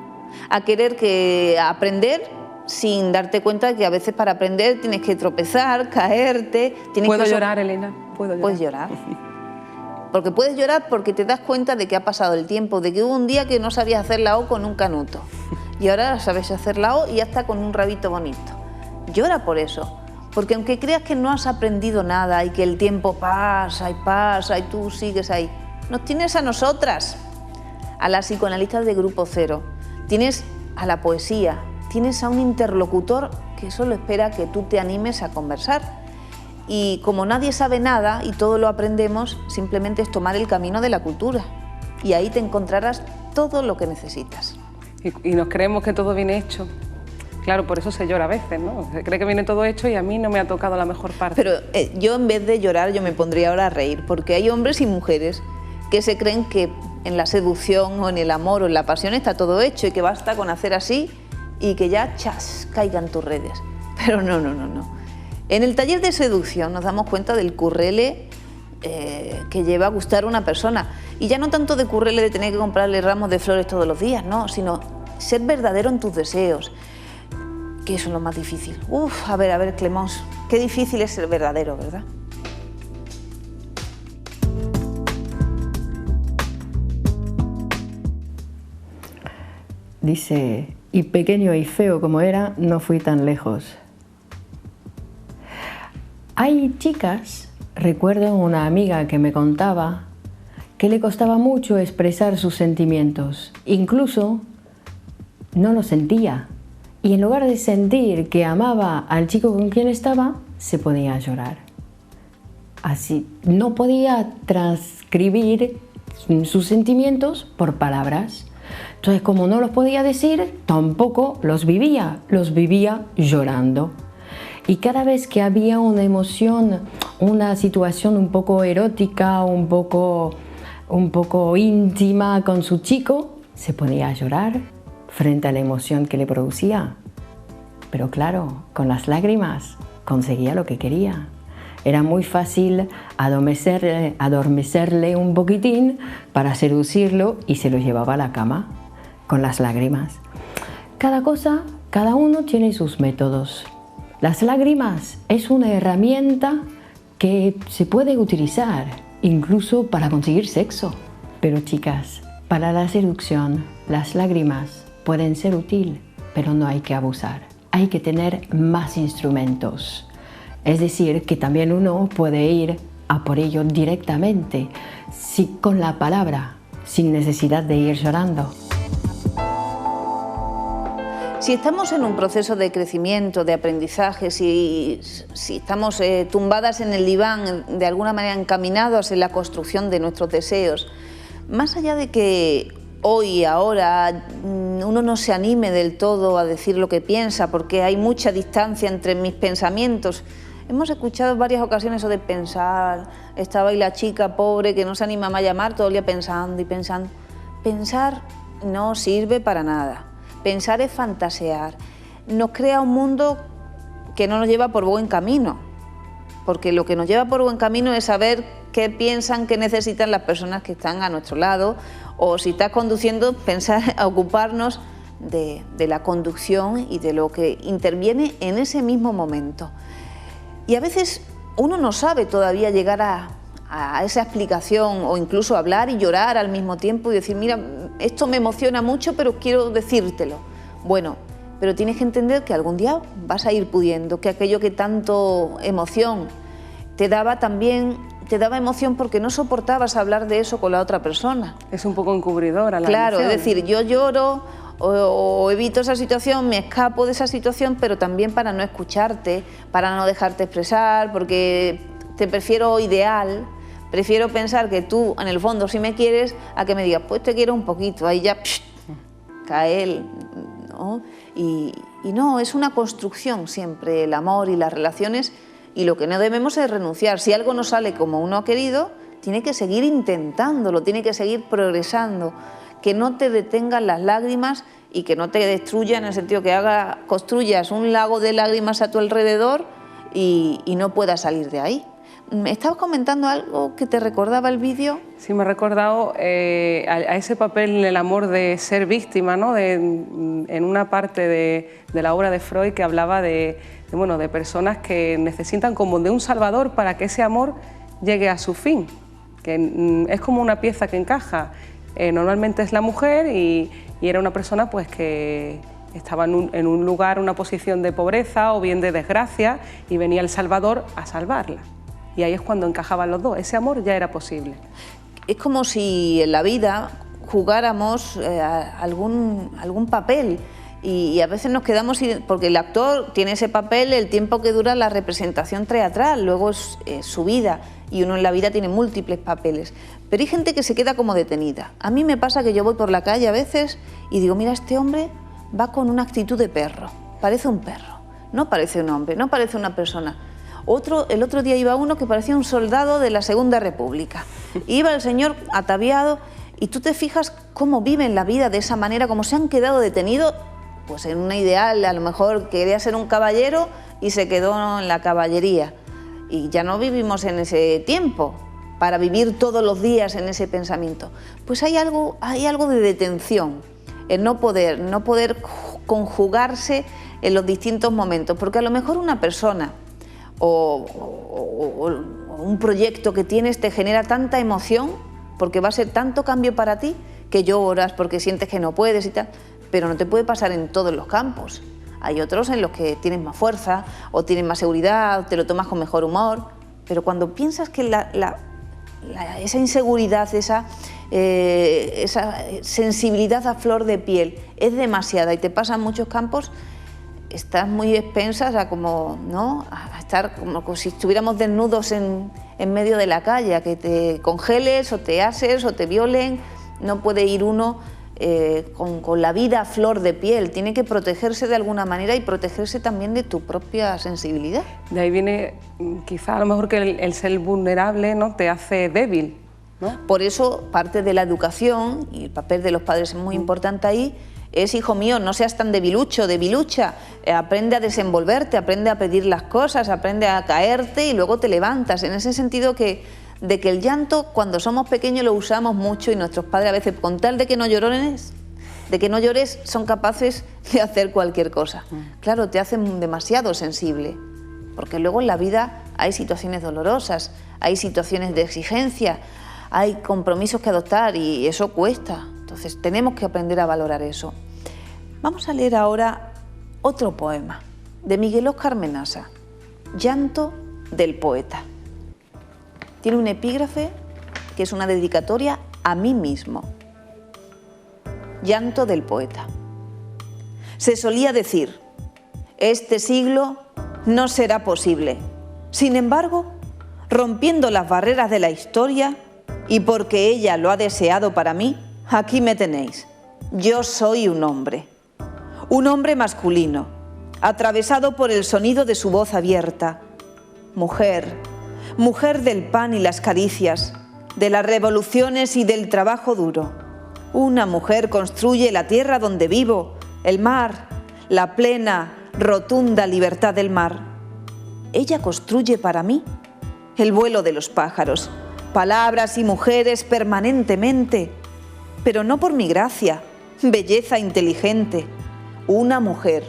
a querer aprender sin darte cuenta de que a veces para aprender tienes que tropezar, caerte... ¿Puedo llorar, Elena? ¿Puedo llorar? Puedes llorar. Porque puedes llorar porque te das cuenta de que ha pasado el tiempo, de que hubo un día que no sabías hacer la O con un canuto y ahora sabes hacer la O y ya está con un rabito bonito. Llora por eso, porque aunque creas que no has aprendido nada y que el tiempo pasa y tú sigues ahí, nos tienes a nosotras, a las psicoanalistas de Grupo Cero, tienes a la poesía, tienes a un interlocutor que solo espera que tú te animes a conversar. Y como nadie sabe nada y todo lo aprendemos, simplemente es tomar el camino de la cultura. Y ahí te encontrarás todo lo que necesitas. Y nos creemos que todo viene hecho. Claro, por eso se llora a veces, ¿no? Se cree que viene todo hecho y a mí no me ha tocado la mejor parte. Pero yo en vez de llorar, yo me pondría ahora a reír, porque hay hombres y mujeres que se creen que en la seducción o en el amor o en la pasión está todo hecho y que basta con hacer así y que ya, chas, caigan tus redes. Pero no. En el taller de seducción nos damos cuenta del currele que lleva a gustar a una persona. Y ya no tanto de currele de tener que comprarle ramos de flores todos los días, no, sino ser verdadero en tus deseos, que eso es lo más difícil. Uf, a ver, Clemons, qué difícil es ser verdadero, ¿verdad? Dice, y pequeño y feo como era, no fui tan lejos. Hay chicas, recuerdo una amiga que me contaba que le costaba mucho expresar sus sentimientos, incluso no lo sentía. Y en lugar de sentir que amaba al chico con quien estaba, se ponía a llorar. Así, no podía transcribir sus sentimientos por palabras. Entonces, como no los podía decir, tampoco los vivía llorando. Y cada vez que había una emoción, una situación un poco erótica, un poco íntima con su chico, se ponía a llorar frente a la emoción que le producía. Pero claro, con las lágrimas conseguía lo que quería. Era muy fácil adormecerle un poquitín para seducirlo y se lo llevaba a la cama con las lágrimas. Cada uno tiene sus métodos. Las lágrimas es una herramienta que se puede utilizar incluso para conseguir sexo. Pero chicas, para la seducción, las lágrimas pueden ser útiles, pero no hay que abusar. Hay que tener más instrumentos. Es decir, que también uno puede ir a por ello directamente, sí, con la palabra, sin necesidad de ir llorando. Si estamos en un proceso de crecimiento, de aprendizaje, si estamos tumbadas en el diván, de alguna manera encaminados en la construcción de nuestros deseos, más allá de que hoy, ahora, uno no se anime del todo a decir lo que piensa, porque hay mucha distancia entre mis pensamientos. Hemos escuchado en varias ocasiones eso de pensar. Estaba ahí la chica pobre que no se anima más a llamar, todo el día pensando y pensando. Pensar no sirve para nada. Pensar es fantasear. Nos crea un mundo que no nos lleva por buen camino, porque lo que nos lleva por buen camino es saber qué piensan, qué necesitan las personas que están a nuestro lado, o si estás conduciendo, pensar, ocuparnos de la conducción y de lo que interviene en ese mismo momento. Y a veces uno no sabe todavía llegar a esa explicación, o incluso hablar y llorar al mismo tiempo y decir, mira, esto me emociona mucho, pero quiero decírtelo. Bueno, pero tienes que entender que algún día vas a ir pudiendo, que aquello que tanto emoción te daba también, te daba emoción porque no soportabas hablar de eso con la otra persona. Es un poco encubridora la Claro, emoción. es decir, yo lloro o evito esa situación, me escapo de esa situación, pero también para no escucharte, para no dejarte expresar, porque te prefiero ideal. Prefiero pensar que tú, en el fondo, si me quieres, a que me digas, pues te quiero un poquito, ahí ya cae él, ¿no? Y no, es una construcción siempre, el amor y las relaciones, y lo que no debemos es renunciar. Si algo no sale como uno ha querido, tiene que seguir intentándolo, tiene que seguir progresando, que no te detengan las lágrimas y que no te destruyan, en el sentido que construyas un lago de lágrimas a tu alrededor y no puedas salir de ahí. ¿Me estabas comentando algo que te recordaba el vídeo? Sí, me ha recordado a ese papel en el amor de ser víctima, ¿no? En una parte de la obra de Freud que hablaba de personas que necesitan como de un salvador para que ese amor llegue a su fin, que es como una pieza que encaja. Normalmente es la mujer y era una persona pues que estaba en un lugar, una posición de pobreza o bien de desgracia, y venía el salvador a salvarla. Y ahí es cuando encajaban los dos, ese amor ya era posible. Es como si en la vida jugáramos algún papel y a veces nos quedamos, porque el actor tiene ese papel el tiempo que dura la representación teatral, luego es su vida, y uno en la vida tiene múltiples papeles. Pero hay gente que se queda como detenida. A mí me pasa que yo voy por la calle a veces y digo, mira, este hombre va con una actitud de perro, parece un perro, no parece un hombre, no parece una persona. El otro día iba uno que parecía un soldado de la Segunda República. Iba el señor ataviado y tú te fijas cómo viven la vida de esa manera, cómo se han quedado detenidos, pues en una ideal, a lo mejor quería ser un caballero y se quedó en la caballería. Y ya no vivimos en ese tiempo para vivir todos los días en ese pensamiento. Pues hay algo de detención, el no poder conjugarse en los distintos momentos, porque a lo mejor una persona o un proyecto que tienes te genera tanta emoción, porque va a ser tanto cambio para ti, que lloras porque sientes que no puedes y tal, pero no te puede pasar en todos los campos. Hay otros en los que tienes más fuerza o tienes más seguridad, o te lo tomas con mejor humor, pero cuando piensas que esa inseguridad, esa sensibilidad a flor de piel es demasiada y te pasa en muchos campos, estás muy expensas a estar como si estuviéramos desnudos en medio de la calle, a que te congeles o te ases o te violen. No puede ir uno con la vida a flor de piel, tiene que protegerse de alguna manera y protegerse también de tu propia sensibilidad. De ahí viene quizá a lo mejor que el ser vulnerable, ¿no?, te hace débil, ¿no? Por eso parte de la educación, y el papel de los padres es muy importante ahí, es, hijo mío, no seas tan debilucho, debilucha, aprende a desenvolverte, aprende a pedir las cosas, aprende a caerte y luego te levantas. En ese sentido de que el llanto, cuando somos pequeños, lo usamos mucho y nuestros padres a veces, con tal de que no llores, son capaces de hacer cualquier cosa. Claro, te hacen demasiado sensible, porque luego en la vida hay situaciones dolorosas, hay situaciones de exigencia, hay compromisos que adoptar y eso cuesta. Entonces tenemos que aprender a valorar eso. Vamos a leer ahora otro poema de Miguel Óscar Menasa, Llanto del poeta. Tiene un epígrafe que es una dedicatoria a mí mismo. Llanto del poeta. Se solía decir, este siglo no será posible. Sin embargo, rompiendo las barreras de la historia, y porque ella lo ha deseado para mí, aquí me tenéis. Yo soy un hombre masculino, atravesado por el sonido de su voz abierta. Mujer, mujer del pan y las caricias, de las revoluciones y del trabajo duro. Una mujer construye la tierra donde vivo, el mar, la plena, rotunda libertad del mar. Ella construye para mí el vuelo de los pájaros, palabras y mujeres permanentemente, pero no por mi gracia, belleza inteligente. Una mujer,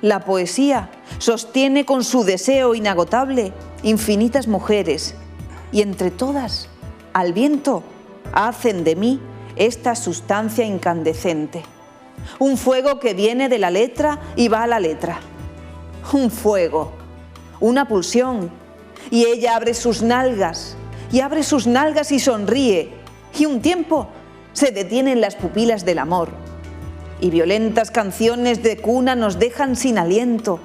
la poesía, sostiene con su deseo inagotable infinitas mujeres, y entre todas, al viento, hacen de mí esta sustancia incandescente. Un fuego que viene de la letra y va a la letra. Un fuego, una pulsión, y ella abre sus nalgas, y sonríe, y un tiempo se detienen las pupilas del amor, y violentas canciones de cuna nos dejan sin aliento,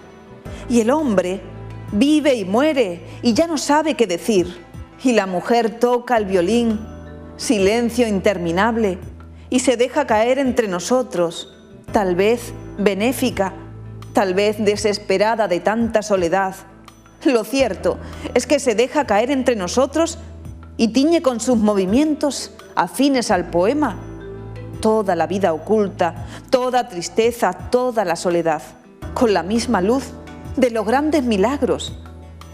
y el hombre vive y muere, y ya no sabe qué decir, y la mujer toca el violín, silencio interminable, y se deja caer entre nosotros, tal vez benéfica, tal vez desesperada de tanta soledad. Lo cierto es que se deja caer entre nosotros y tiñe con sus movimientos afines al poema toda la vida oculta, toda tristeza, toda la soledad, con la misma luz de los grandes milagros,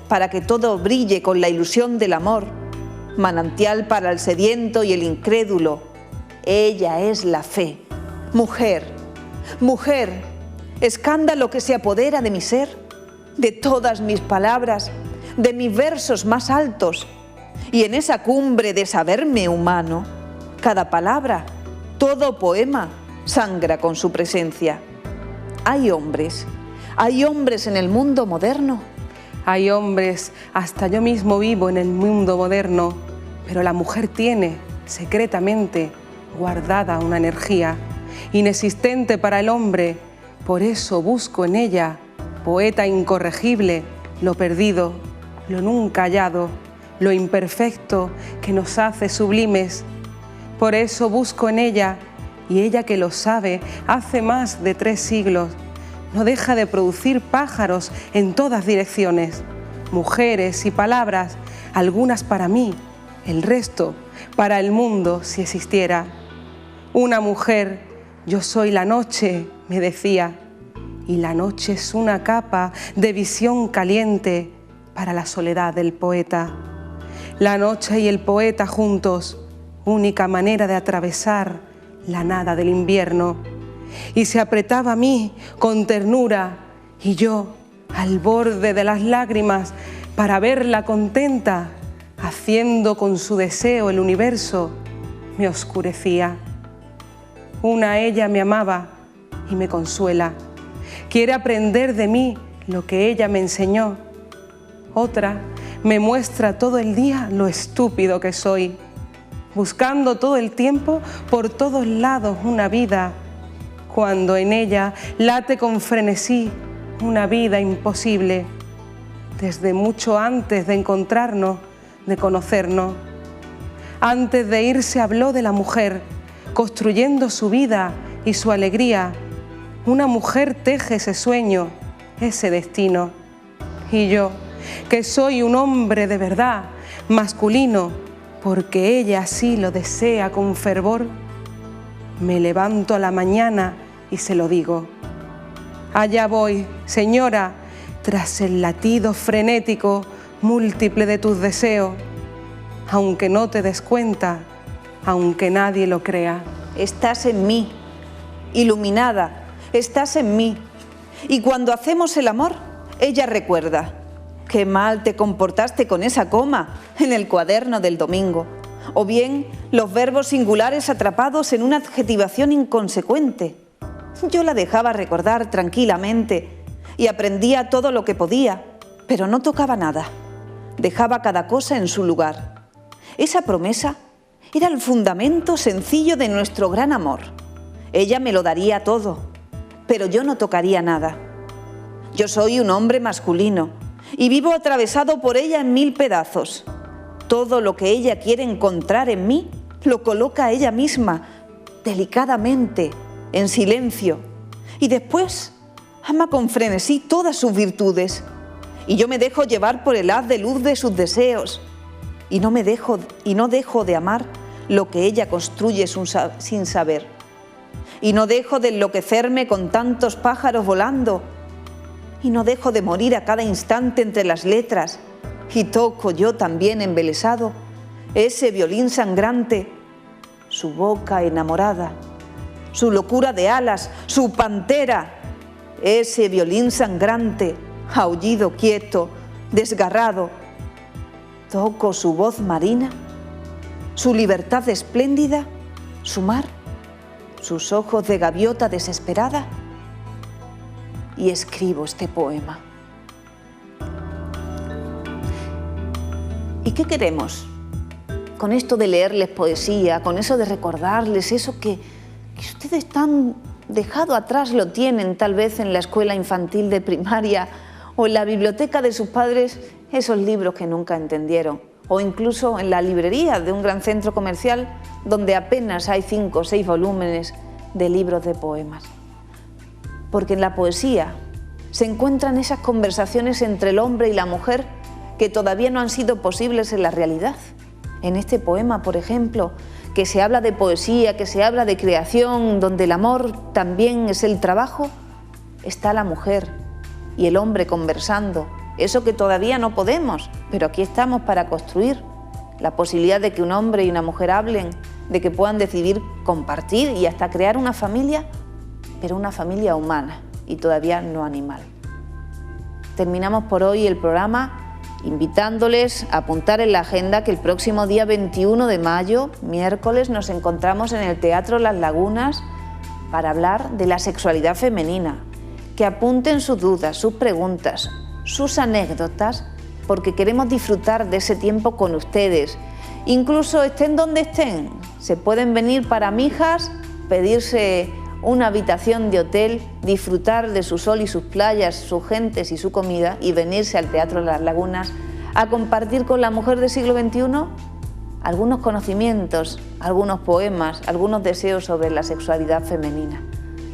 para que todo brille con la ilusión del amor, manantial para el sediento y el incrédulo. Ella es la fe. Mujer, mujer, escándalo que se apodera de mi ser, de todas mis palabras, de mis versos más altos, y en esa cumbre de saberme humano, cada palabra, todo poema, sangra con su presencia. Hay hombres en el mundo moderno. Hay hombres, hasta yo mismo vivo en el mundo moderno, pero la mujer tiene, secretamente, guardada una energía inexistente para el hombre. Por eso busco en ella, poeta incorregible, lo perdido, lo nunca hallado, lo imperfecto que nos hace sublimes. Por eso busco en ella, y ella que lo sabe hace más de 3 siglos, no deja de producir pájaros en todas direcciones, mujeres y palabras, algunas para mí, el resto para el mundo si existiera. Una mujer, yo soy la noche, me decía, y la noche es una capa de visión caliente para la soledad del poeta. La noche y el poeta juntos, única manera de atravesar la nada del invierno. Y se apretaba a mí con ternura, y yo, al borde de las lágrimas, para verla contenta, haciendo con su deseo el universo, me oscurecía. Una ella me amaba y me consuela, quiere aprender de mí lo que ella me enseñó. Otra me muestra todo el día lo estúpido que soy, buscando todo el tiempo por todos lados una vida, cuando en ella late con frenesí una vida imposible, desde mucho antes de encontrarnos, de conocernos. Antes de irse habló de la mujer, construyendo su vida y su alegría. Una mujer teje ese sueño, ese destino. Y yo, que soy un hombre de verdad, masculino, porque ella así lo desea con fervor, me levanto a la mañana y se lo digo. Allá voy, señora, tras el latido frenético, múltiple de tus deseos, aunque no te des cuenta, aunque nadie lo crea. Estás en mí, iluminada, estás en mí. Y cuando hacemos el amor, ella recuerda. Qué mal te comportaste con esa coma en el cuaderno del domingo. o bien los verbos singulares atrapados en una adjetivación inconsecuente. Yo la dejaba recordar tranquilamente y aprendía todo lo que podía, pero no tocaba nada. Dejaba cada cosa en su lugar. Esa promesa era el fundamento sencillo de nuestro gran amor. Ella me lo daría todo, pero yo no tocaría nada. Yo soy un hombre masculino y vivo atravesado por ella en 1000 pedazos. Todo lo que ella quiere encontrar en mí lo coloca ella misma, delicadamente, en silencio, y después ama con frenesí todas sus virtudes. Y yo me dejo llevar por el haz de luz de sus deseos y no dejo de amar lo que ella construye sin saber. Y no dejo de enloquecerme con tantos pájaros volando. Y no dejo de morir a cada instante entre las letras. Y toco yo también embelesado ese violín sangrante, su boca enamorada, su locura de alas, su pantera, ese violín sangrante, aullido quieto, desgarrado. Toco su voz marina, su libertad espléndida, su mar, sus ojos de gaviota desesperada, y escribo este poema. ¿Y qué queremos con esto de leerles poesía, con eso de recordarles eso que ustedes tan dejado atrás lo tienen tal vez en la escuela infantil de primaria o en la biblioteca de sus padres, esos libros que nunca entendieron, o incluso en la librería de un gran centro comercial donde apenas hay 5 o 6 volúmenes de libros de poemas? Porque en la poesía se encuentran esas conversaciones entre el hombre y la mujer que todavía no han sido posibles en la realidad. En este poema, por ejemplo, que se habla de poesía, que se habla de creación, donde el amor también es el trabajo, está la mujer y el hombre conversando. Eso que todavía no podemos, pero aquí estamos para construir la posibilidad de que un hombre y una mujer hablen, de que puedan decidir compartir y hasta crear una familia, pero una familia humana y todavía no animal. Terminamos por hoy el programa invitándoles a apuntar en la agenda que el próximo día 21 de mayo, miércoles, nos encontramos en el Teatro Las Lagunas para hablar de la sexualidad femenina. Que apunten sus dudas, sus preguntas, sus anécdotas, porque queremos disfrutar de ese tiempo con ustedes. Incluso estén donde estén, se pueden venir para Mijas, pedirse una habitación de hotel, disfrutar de su sol y sus playas, sus gentes y su comida y venirse al Teatro Las Lagunas a compartir con la mujer del siglo XXI algunos conocimientos, algunos poemas, algunos deseos sobre la sexualidad femenina.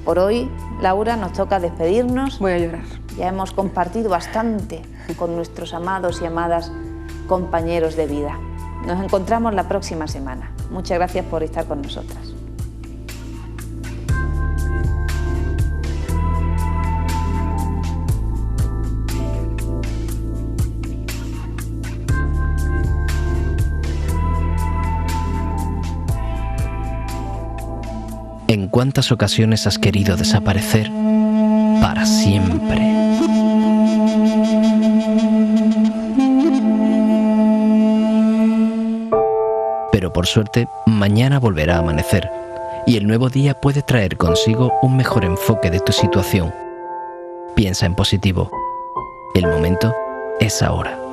Por hoy, Laura, nos toca despedirnos. Voy a llorar. Ya hemos compartido bastante con nuestros amados y amadas compañeros de vida. Nos encontramos la próxima semana. Muchas gracias por estar con nosotras. ¿En cuántas ocasiones has querido desaparecer para siempre? Pero por suerte, mañana volverá a amanecer y el nuevo día puede traer consigo un mejor enfoque de tu situación. Piensa en positivo. El momento es ahora.